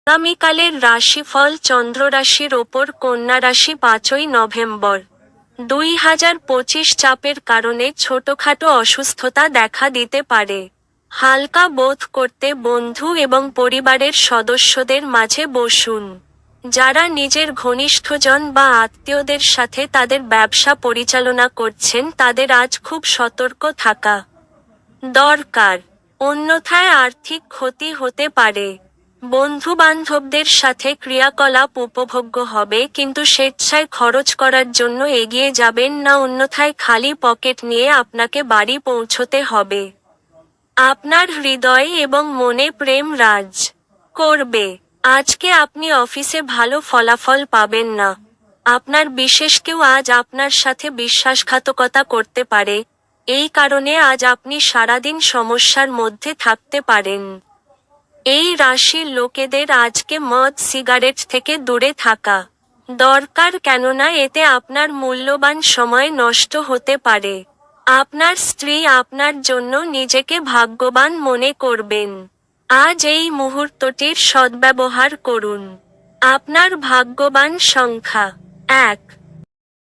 আগামীকালের রাশিফল চন্দ্ররাশির ওপর কন্যা রাশি 5ই নভেম্বর 2025। চাপের কারণে ছোটখাটো অসুস্থতা দেখা দিতে পারে। হালকা বোধ করতে বন্ধু এবং পরিবারের সদস্যদের মাঝে বসুন। যারা নিজের ঘনিষ্ঠজন বা আত্মীয়দের সাথে তাদের ব্যবসা পরিচালনা করছেন তাদের আজ খুব সতর্ক থাকা দরকার, অন্যথায় আর্থিক ক্ষতি হতে পারে। বন্ধুবান্ধবদের সাথে ক্রিয়াকলাপ উপভোগ্য হবে, কিন্তু স্বেচ্ছায় খরচ করার জন্য এগিয়ে যাবেন না, অন্যথায় খালি পকেট নিয়ে আপনাকে বাড়ি পৌঁছতে হবে। আপনার হৃদয় এবং মনে প্রেম রাজ করবে। আজকে আপনি অফিসে ভালো ফলাফল পাবেন না। আপনার বিশেষ কেউ আজ আপনার সাথে বিশ্বাসঘাতকতা করতে পারে, এই কারণে আজ আপনি সারাদিন সমস্যার মধ্যে থাকতে পারেন। এই রাশির লোকেদের আজকে মদ সিগারেট থেকে দূরে থাকা দরকার, কেননা এতে আপনার মূল্যবান সময় নষ্ট হতে পারে। আপনার স্ত্রী আপনার জন্য নিজেকে ভাগ্যবান মনে করবেন। আজ এই মুহূর্তটির সদ্ব্যবহার করুন। আপনার ভাগ্যবান সংখ্যা 1।